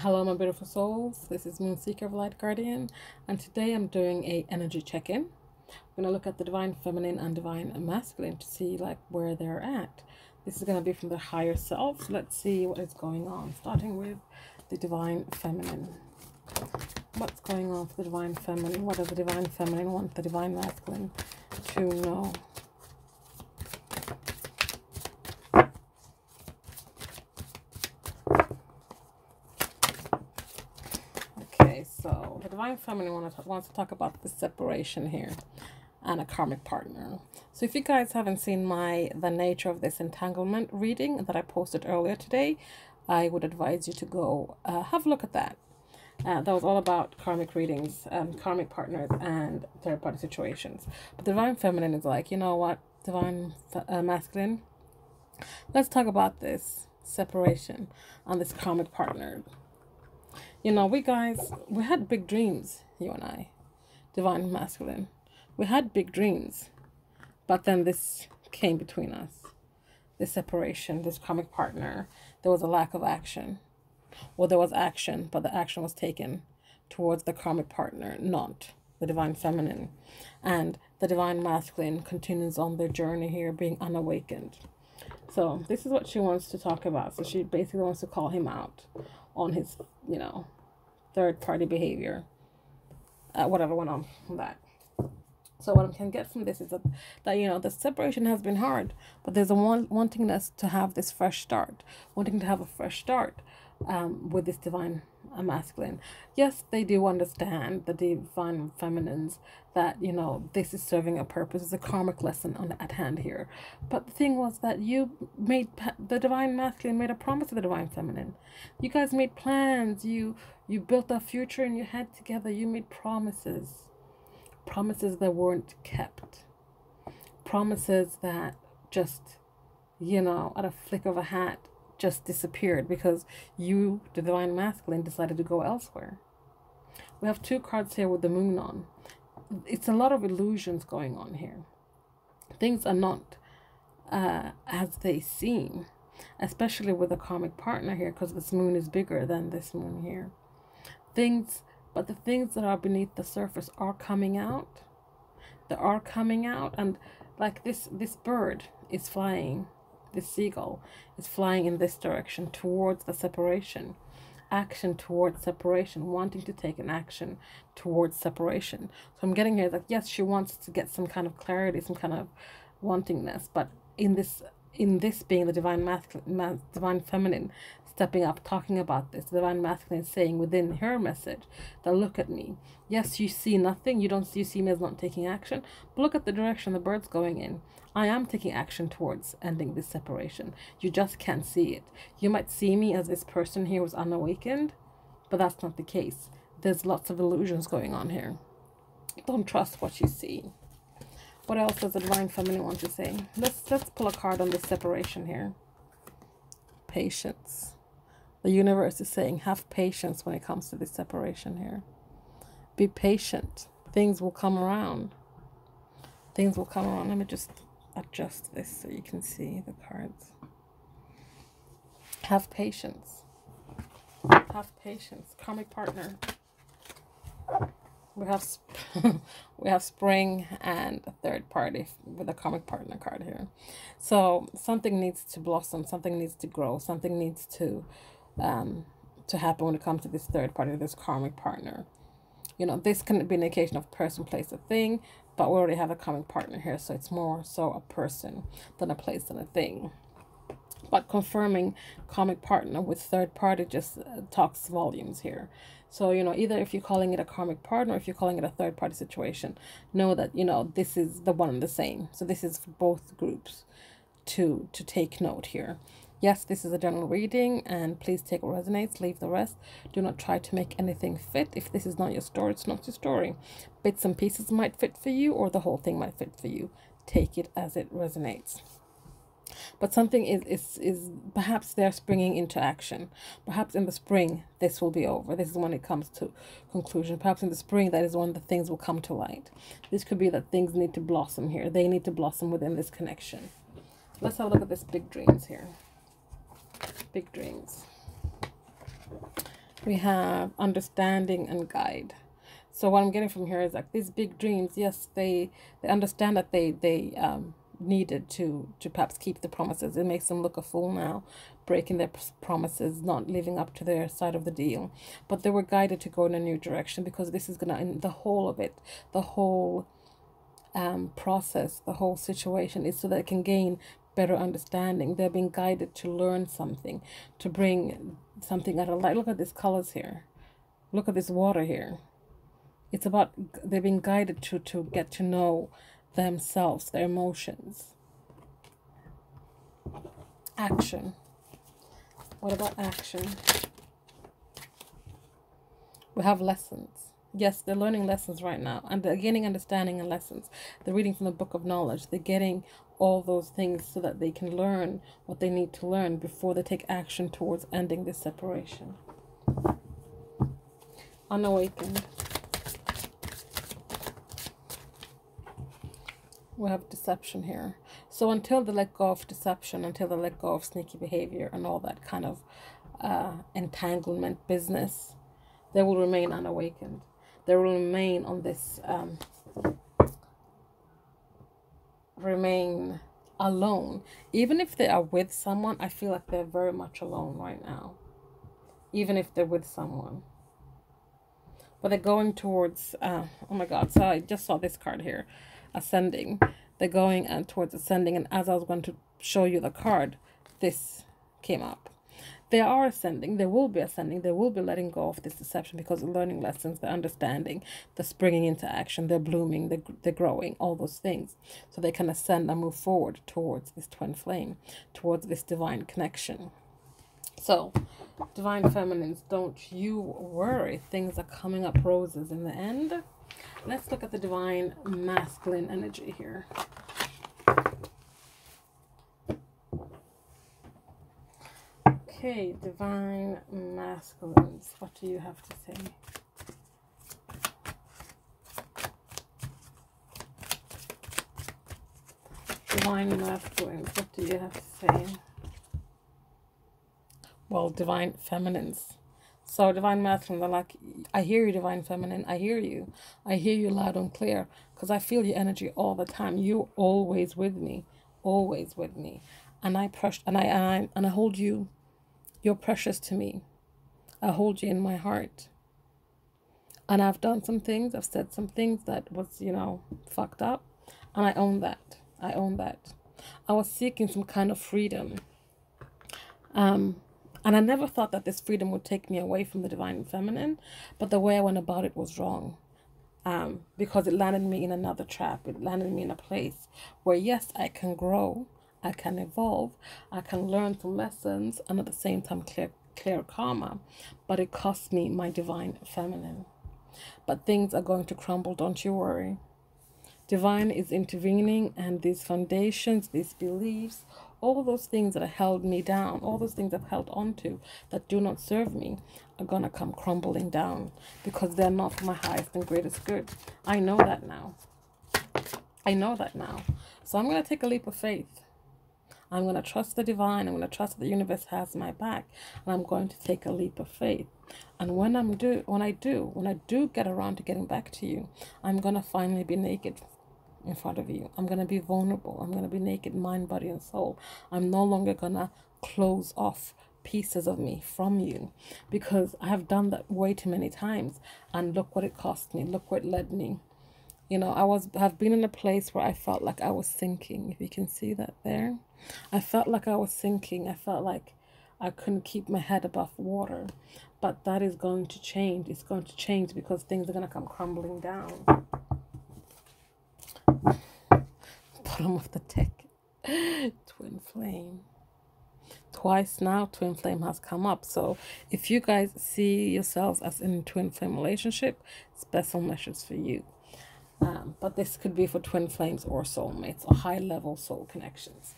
Hello my beautiful souls, this is Moonseeker of Light Guardian, and today I'm doing a energy check-in. I'm going to look at the Divine Feminine and Divine Masculine to see like where they're at. This is going to be from their higher self, so let's see what is going on, starting with the Divine Feminine. What's going on for the Divine Feminine? What does the Divine Feminine want the Divine Masculine to know? So the Divine Feminine wants to talk about the separation here and a karmic partner. So if you guys haven't seen the nature of this entanglement reading that I posted earlier today, I would advise you to go have a look at that. That was all about karmic readings, karmic partners, and third-party situations. But the Divine Feminine is like, you know what, Divine Masculine, let's talk about this separation and this karmic partner. You know, we had big dreams, you and I, Divine Masculine. We had big dreams, but then this came between us. This separation, this karmic partner, there was a lack of action. Well, there was action, but the action was taken towards the karmic partner, not the Divine Feminine. And the Divine Masculine continues on their journey here, being unawakened. So this is what she wants to talk about. So she basically wants to call him out on his, you know, third-party behavior, whatever went on from that. So what I can get from this is that you know, the separation has been hard, but there's a wantingness to have this fresh start, wanting to have a fresh start with this Divine Masculine. Yes, they do understand, the Divine Feminines, that, you know, this is serving a purpose. It's a karmic lesson at hand here. But the thing was that the Divine Masculine made a promise to the Divine Feminine. You guys made plans. You built a future in your head together. You made promises that weren't kept, promises that just, you know, at a flick of a hat just disappeared because you, the Divine Masculine, decided to go elsewhere. We have two cards here with the moon on. It's a lot of illusions going on here. Things are not as they seem, especially with a karmic partner here, because this moon is bigger than this moon here. But the things that are beneath the surface are coming out. They are coming out, and like this bird is flying. This seagull is flying in this direction towards the separation. Action towards separation, wanting to take an action towards separation. So I'm getting here that yes, she wants to get some kind of clarity, some kind of wantingness, but in this being the Divine Feminine stepping up, talking about this, the Divine Masculine saying within her message that look at me. Yes, you see nothing, you see me as not taking action, but look at the direction the bird's going in. I am taking action towards ending this separation. You just can't see it. You might see me as this person here was unawakened, but that's not the case. There's lots of illusions going on here. Don't trust what you see. What else does the Divine Feminine want to say? Let's pull a card on this separation here. Patience. The universe is saying, have patience when it comes to this separation here. Be patient. Things will come around. Things will come around. Let me just adjust this so you can see the cards. Have patience. Have patience. Karmic partner. We have spring and a third party with a karmic partner card here. So something needs to blossom, something needs to grow, something needs to happen when it comes to this third party, this karmic partner. You know, this can be an indication of person, place, or thing, but we already have a karmic partner here, so it's more so a person than a place than a thing. But confirming karmic partner with third party just talks volumes here. So, you know, either if you're calling it a karmic partner, or if you're calling it a third party situation, know that, you know, this is the one and the same. So this is for both groups to take note here. Yes, this is a general reading, and please take what resonates, leave the rest. Do not try to make anything fit. If this is not your story, it's not your story. Bits and pieces might fit for you, or the whole thing might fit for you. Take it as it resonates. But something is perhaps they're springing into action. Perhaps in the spring, this will be over. This is when it comes to conclusion. Perhaps in the spring, that is when the things will come to light. This could be that things need to blossom here. They need to blossom within this connection. Let's have a look at this big dreams here. Big dreams. We have understanding and guide. So what I'm getting from here is like these big dreams, yes, they understand that they needed to perhaps keep the promises. It makes them look a fool now, breaking their promises, not living up to their side of the deal. But they were guided to go in a new direction, because this is gonna, in the whole of it, the whole process, the whole situation is so that they can gain better understanding. They're being guided to learn something, to bring something out of light. Look at these colors here. Look at this water here. It's about, they're being guided to get to know themselves, their emotions. Action. What about action? We have lessons. Yes, they're learning lessons right now, and they're gaining understanding and lessons. They're reading from the book of knowledge. They're getting all those things so that they can learn what they need to learn before they take action towards ending this separation. Unawakened. We have deception here. So until they let go of deception, until they let go of sneaky behavior and all that kind of entanglement business, they will remain unawakened. They will remain on this, remain alone. Even if they are with someone, I feel like they're very much alone right now. Even if they're with someone. But they're going towards, oh my God, so I just saw this card here, ascending. They're going towards ascending, and as I was going to show you the card, this came up. They are ascending, they will be ascending, they will be letting go of this deception, because they're learning lessons, they're understanding, they're springing into action, they're blooming, they're growing, all those things. So they can ascend and move forward towards this twin flame, towards this divine connection. So, divine feminines, don't you worry, things are coming up roses in the end. Let's look at the divine masculine energy here. Okay, divine masculines, what do you have to say? Divine masculines, what do you have to say? Well, divine feminines. So divine masculine, they're like, I hear you, divine feminine. I hear you. I hear you loud and clear, because I feel your energy all the time. You're always with me, always with me. And I hold you. You're precious to me. I hold you in my heart. And I've done some things. I've said some things that was, fucked up. And I own that. I own that. I was seeking some kind of freedom. And I never thought that this freedom would take me away from the divine feminine. But the way I went about it was wrong. Because it landed me in another trap. It landed me in a place where, yes, I can grow. I can evolve, I can learn some lessons, and at the same time clear karma, but it cost me my divine feminine. But things are going to crumble, don't you worry. Divine is intervening, and these foundations, these beliefs, all those things that have held me down, all those things I've held on to that do not serve me, are going to come crumbling down, because they're not for my highest and greatest good. I know that now. I know that now. So I'm going to take a leap of faith. I'm going to trust the divine. I'm going to trust that the universe has my back. And I'm going to take a leap of faith. And when I do get around to getting back to you, I'm going to finally be naked in front of you. I'm going to be vulnerable. I'm going to be naked, mind, body, and soul. I'm no longer going to close off pieces of me from you, because I have done that way too many times. And look what it cost me. Look where it led me. Have been in a place where I felt like I was sinking. If you can see that there. I felt like I was sinking. I felt like I couldn't keep my head above water. But that is going to change. It's going to change, because things are going to come crumbling down. Bottom of the deck. Twin flame. Twice now, twin flame has come up. So if you guys see yourselves as in a twin flame relationship, special measures for you. But this could be for twin flames or soulmates or high-level soul connections.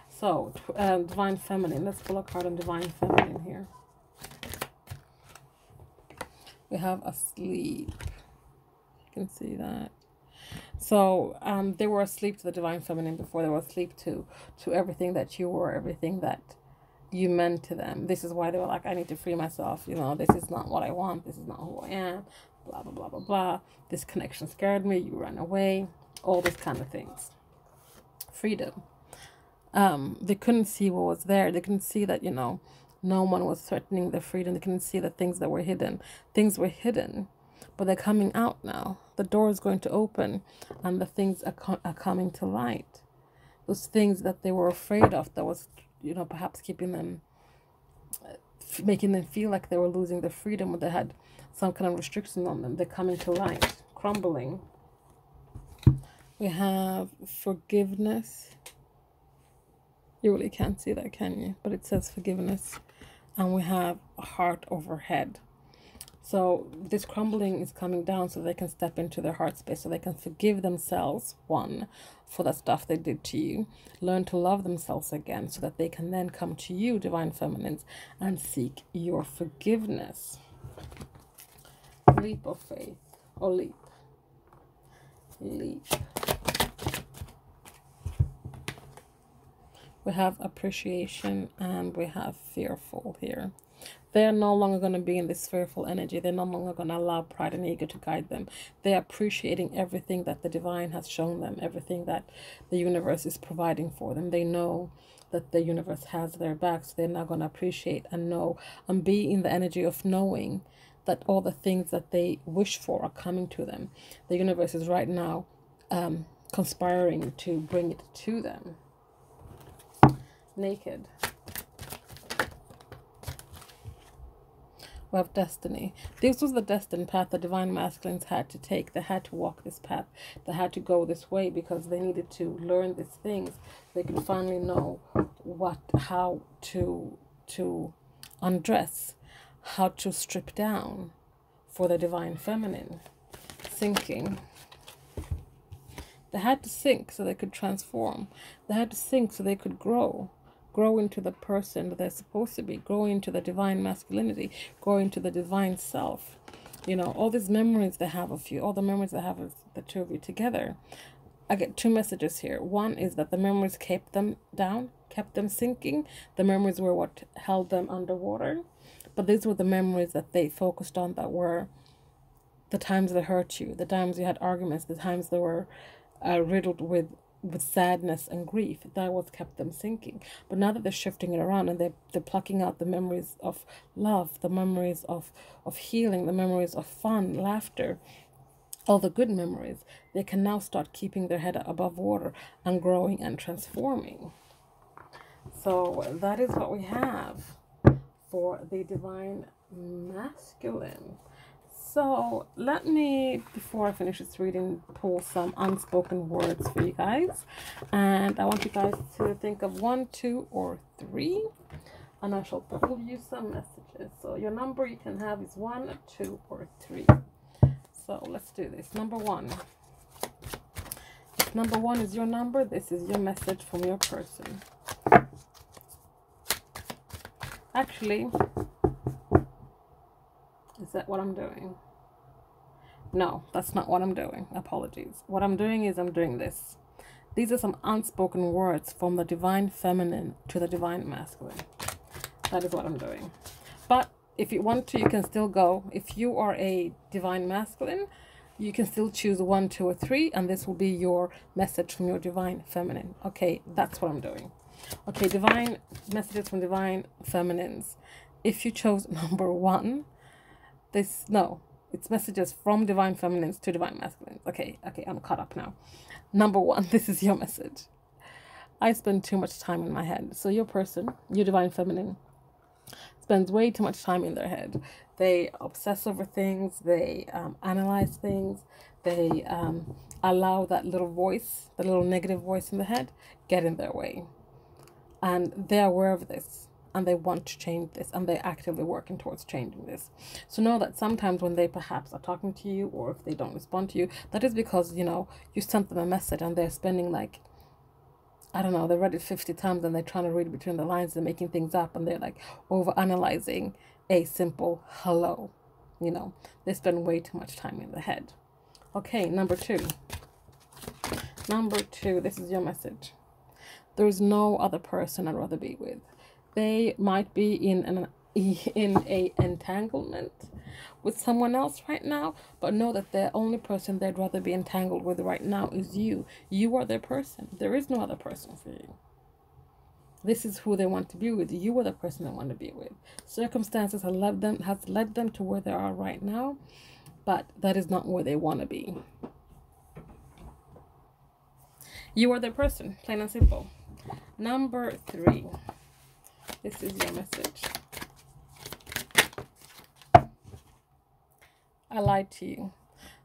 So, divine feminine. Let's pull a card on divine feminine here. We have asleep. You can see that. So, they were asleep to the divine feminine before. They were asleep to everything that you were, everything that you meant to them. This is why they were like, I need to free myself. You know, this is not what I want. This is not who I am. Blah, blah, blah, blah, blah. This connection scared me. You ran away. All these kind of things. Freedom. They couldn't see what was there. They couldn't see that, you know, no one was threatening their freedom. They couldn't see the things that were hidden. Things were hidden, but they're coming out now. The door is going to open, and the things are coming to light. Those things that they were afraid of, that was, you know, perhaps keeping them, making them feel like they were losing their freedom, or they had some kind of restriction on them, they're coming to light, crumbling. We have forgiveness. You really can't see that, can you? But it says forgiveness. And we have heart over head. So this crumbling is coming down so they can step into their heart space, so they can forgive themselves, one, for the stuff they did to you, learn to love themselves again, so that they can then come to you, Divine Feminines, and seek your forgiveness. Leap of faith, or leap. Leap. We have appreciation, and we have fearful here. They're no longer going to be in this fearful energy. They're no longer going to allow pride and ego to guide them. They're appreciating everything that the divine has shown them, everything that the universe is providing for them. They know that the universe has their backs. They're now going to appreciate and know and be in the energy of knowing that all the things that they wish for are coming to them. The universe is right now conspiring to bring it to them. Naked. We have destiny. This was the destined path the divine masculines had to take. They had to walk this path. They had to go this way because they needed to learn these things. They could finally know how to undress, how to strip down for the divine feminine. Sinking. They had to sink so they could transform. They had to sink so they could grow into the person that they're supposed to be, grow into the divine masculinity, grow into the divine self. You know, all these memories they have of you, all the memories they have of the two of you together. I get two messages here. One is that the memories kept them down, kept them sinking. The memories were what held them underwater. But these were the memories that they focused on, that were the times they hurt you, the times you had arguments, the times they were riddled with sadness and grief. That was kept them sinking. But now that they're shifting it around and they're plucking out the memories of love, the memories of healing, the memories of fun, laughter, all the good memories, they can now start keeping their head above water and growing and transforming. So that is what we have for the divine masculine. So let me, before I finish this reading, pull some unspoken words for you guys. And I want you guys to think of 1, 2, or 3. And I shall pull you some messages. So your number you can have is 1, 2, or 3. So let's do this. Number 1. If number 1 is your number, this is your message from your person. Actually, is that what I'm doing? No, that's not what I'm doing. Apologies. What I'm doing is I'm doing this. These are some unspoken words from the divine feminine to the divine masculine. That is what I'm doing. But if you want to, you can still go. If you are a divine masculine, you can still choose 1, 2, or 3, and this will be your message from your divine feminine. Okay, that's what I'm doing. Okay, divine messages from divine feminines. If you chose number 1, it's messages from divine feminines to divine masculines. Okay, I'm caught up now. Number 1, this is your message. I spend too much time in my head. So your person, your divine feminine, spends way too much time in their head. They obsess over things. They analyze things. They allow that little voice, the little negative voice in the head, get in their way. And they're aware of this. And they want to change this, and they're actively working towards changing this. So know that sometimes when they perhaps are talking to you, or if they don't respond to you, that is because, you know, you sent them a message and they're spending like, I don't know, they read it 50 times and they're trying to read between the lines and making things up, and they're like over-analyzing a simple hello. You know, they spend way too much time in the head. Okay, number 2. Number 2, this is your message. There is no other person I'd rather be with. They might be in a entanglement with someone else right now, but know that the only person they'd rather be entangled with right now is you. You are their person. There is no other person for you. This is who they want to be with. You are the person they want to be with. Circumstances has led them to where they are right now, but that is not where they want to be. You are their person, plain and simple. Number 3. This is your message. I lied to you.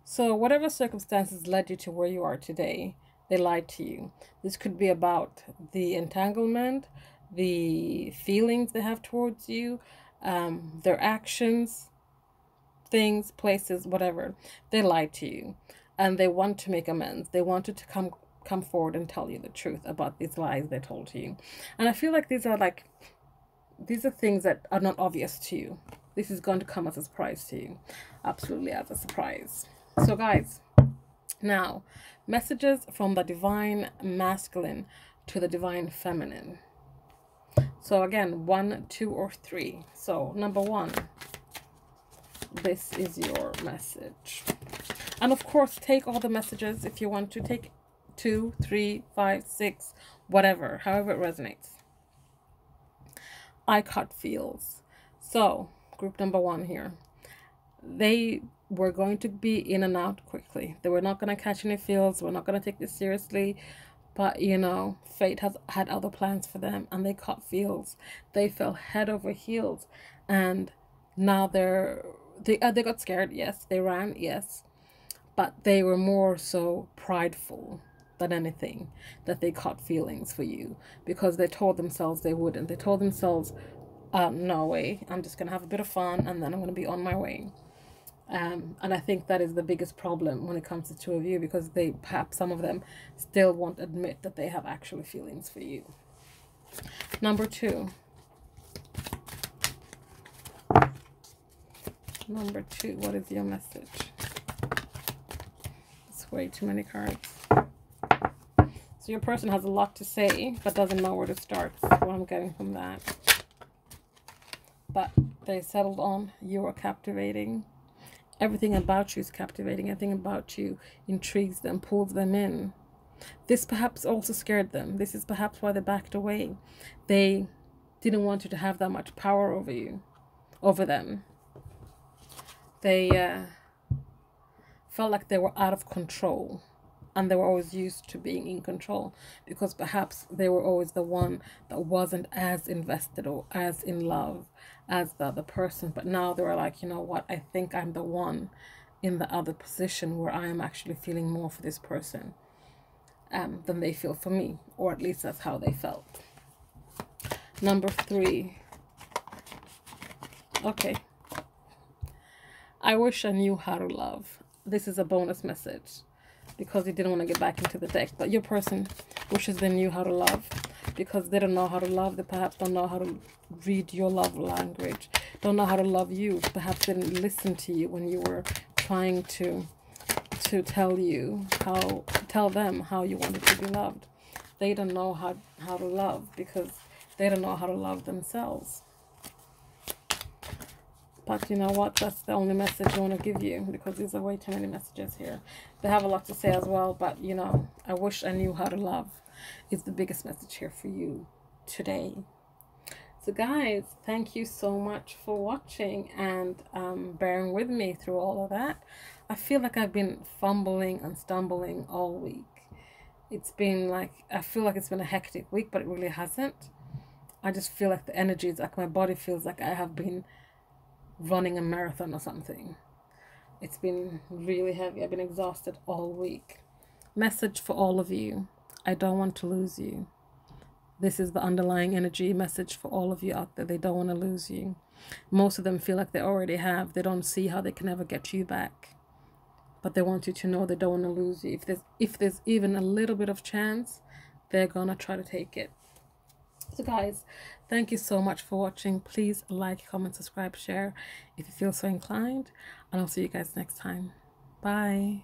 So whatever circumstances led you to where you are today, they lied to you. This could be about the entanglement, the feelings they have towards you, their actions, things, places, whatever. They lied to you, and they want to make amends. They wanted to come forward and tell you the truth about these lies they told to you. And I feel like these are things that are not obvious to you. This is going to come as a surprise to you. Absolutely as a surprise. So guys, now, messages from the divine masculine to the divine feminine. So again, 1, 2, or 3. So number 1, this is your message. And of course, take all the messages if you want to. Take 2, 3, 5, 6, whatever, however it resonates. I caught feels. So group number 1 here. They were going to be in and out quickly. They were not going to catch any feels. We're not going to take this seriously. But, you know, fate has had other plans for them, and they caught feels. They fell head over heels, and now they got scared. Yes, they ran. Yes, but they were more so prideful than anything that they caught feelings for you, because they told themselves they wouldn't. They told themselves, no way, I'm just going to have a bit of fun, and then I'm going to be on my way. And I think that is the biggest problem when it comes to 2 of you, because perhaps some of them still won't admit that they have actual feelings for you. Number 2. Number 2, what is your message? It's way too many cards. So your person has a lot to say, but doesn't know where to start. That's what I'm getting from that. But they settled on you are captivating. Everything about you is captivating. Everything about you intrigues them, pulls them in. This perhaps also scared them. This is perhaps why they backed away. They didn't want you to have that much power over them. They felt like they were out of control, and they were always used to being in control, because perhaps they were always the one that wasn't as invested or as in love as the other person. But now they were like, you know what, I think I'm the one in the other position where I am actually feeling more for this person than they feel for me, or at least that's how they felt. Number 3. Okay. I wish I knew how to love. This is a bonus message, because you didn't want to get back into the deck. But your person wishes they knew how to love, because they don't know how to love. They perhaps don't know how to read your love language, don't know how to love you. Perhaps they didn't listen to you when you were trying to tell them how you wanted to be loved. They don't know how to love, because they don't know how to love themselves. But you know what? That's the only message I want to give you, because these are way too many messages here. They have a lot to say as well, but you know, I wish I knew how to love is the biggest message here for you today. So guys, thank you so much for watching and bearing with me through all of that. I feel like I've been fumbling and stumbling all week. It's been like, I feel like it's been a hectic week, but it really hasn't. I just feel like the energy is like, my body feels like I have been running a marathon or something. It's been really heavy. I've been exhausted all week. Message for all of you: I don't want to lose you. This is the underlying energy message for all of you out there. They don't want to lose you. Most of them feel like they already have. They don't see how they can ever get you back, but they want you to know they don't want to lose you. If there's even a little bit of chance, they're gonna try to take it. So guys, thank you so much for watching. Please like, comment, subscribe, share if you feel so inclined, and I'll see you guys next time. Bye.